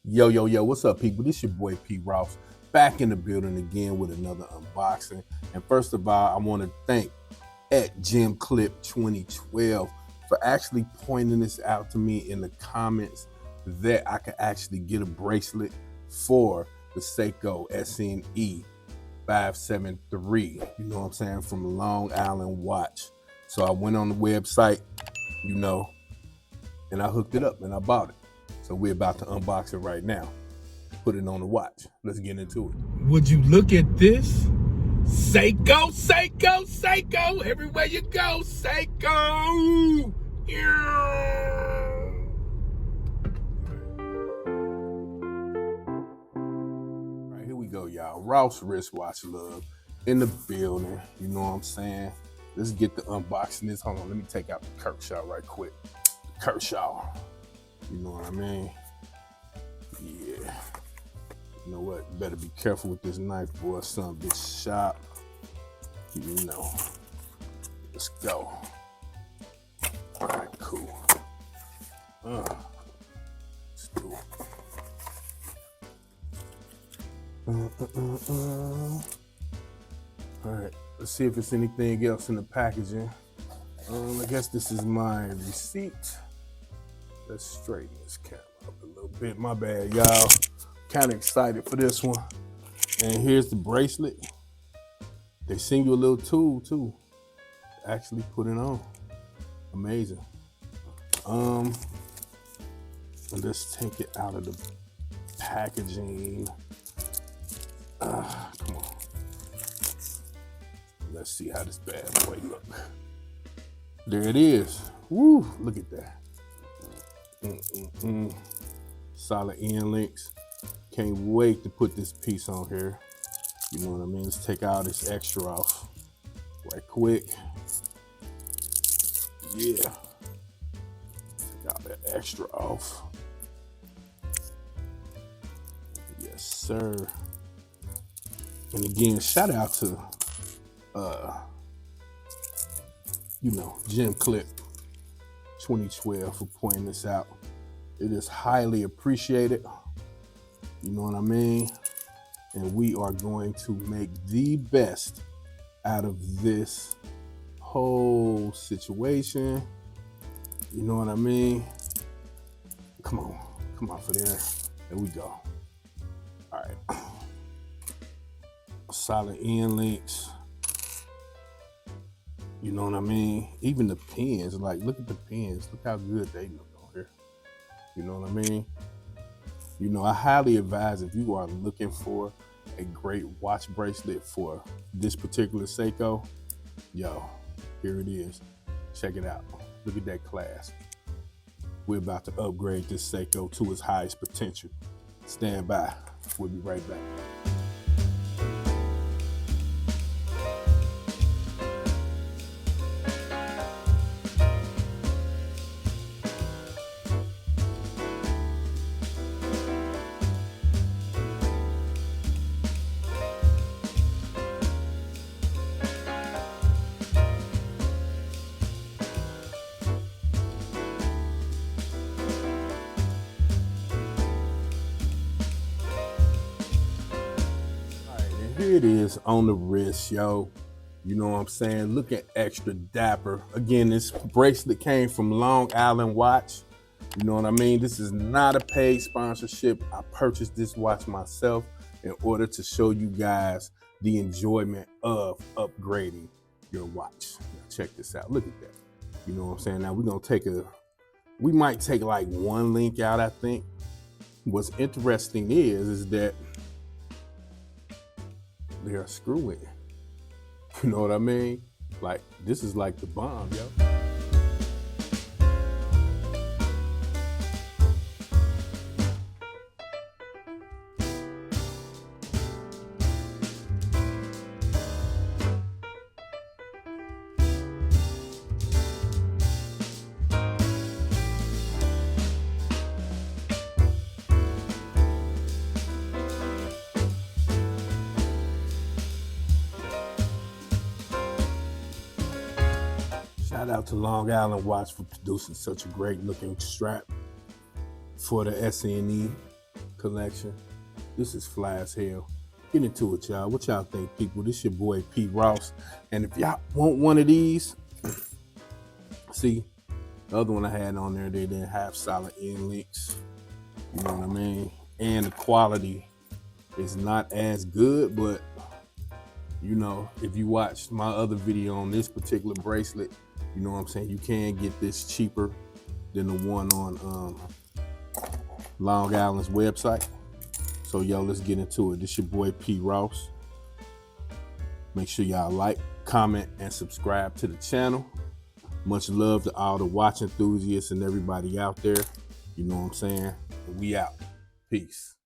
Yo, what's up, people? This your boy P. Ross, back in the building again with another unboxing. And first of all, I want to thank at Jim Clip 2012 for actually pointing this out to me in the comments that I could actually get a bracelet for the Seiko SNE573, you know what I'm saying, from Long Island Watch. So I went on the website, and I hooked it up and I bought it. So we're about to unbox it right now. Put it on the watch. Let's get into it. Would you look at this? Seiko, Seiko, Seiko. Everywhere you go, Seiko. Yeah. All right, here we go, y'all. Ross wristwatch love in the building. You know what I'm saying? Let's get the unboxing this. Hold on, let me take out the Kershaw right quick. Kershaw. You know what I mean? Yeah. You know what? Better be careful with this knife, boy. Some bitch sharp. You know. Let's go. All right, cool. Let's do it. All right. Let's see if there's anything else in the packaging. I guess this is my receipt. Let's straighten this camera up a little bit. My bad, y'all. Kind of excited for this one. And here's the bracelet. They send you a little tool too to actually put it on. Amazing. Let's take it out of the packaging. Come on. Let's see how this bad boy look. There it is. Woo! Look at that. Solid end links. Can't wait to put this piece on here. You know what I mean? Let's take all this extra off right quick. Yeah. Take all that extra off. Yes, sir. And again, shout out to Jim Clip 2012 for pointing this out. It is highly appreciated. You know what I mean? And we are going to make the best out of this whole situation. You know what I mean? Come on for there. There we go. All right. Solid end links. You know what I mean? Even the pins, like look at the pins. Look how good they look on here. You know what I mean? You know, I highly advise if you are looking for a great watch bracelet for this particular Seiko, yo, here it is. Check it out. Look at that clasp. We're about to upgrade this Seiko to its highest potential. Stand by. We'll be right back. Here it is on the wrist, yo. You know what I'm saying? Looking extra dapper. Again, this bracelet came from Long Island Watch. You know what I mean? This is not a paid sponsorship. I purchased this watch myself in order to show you guys the enjoyment of upgrading your watch. Now check this out. Look at that. You know what I'm saying? Now we might take like one link out, I think. What's interesting is that they are screwing. You know what I mean? Like, this is like the bomb, yo. Shout out to Long Island Watch for producing such a great looking strap for the SNE. collection. This is fly as hell. Get into it, y'all. What y'all think, people? This your boy P. Ross. And if y'all want one of these, see, the other one I had on there, they didn't have solid end links. You know what I mean? And the quality is not as good, but you know, if you watched my other video on this particular bracelet, you know what I'm saying, you can get this cheaper than the one on Long Island's website. So yo, let's get into it. This your boy P. Ross. Make sure y'all like, comment, and subscribe to the channel. Much love to all the watch enthusiasts and everybody out there. You know what I'm saying? We out. Peace.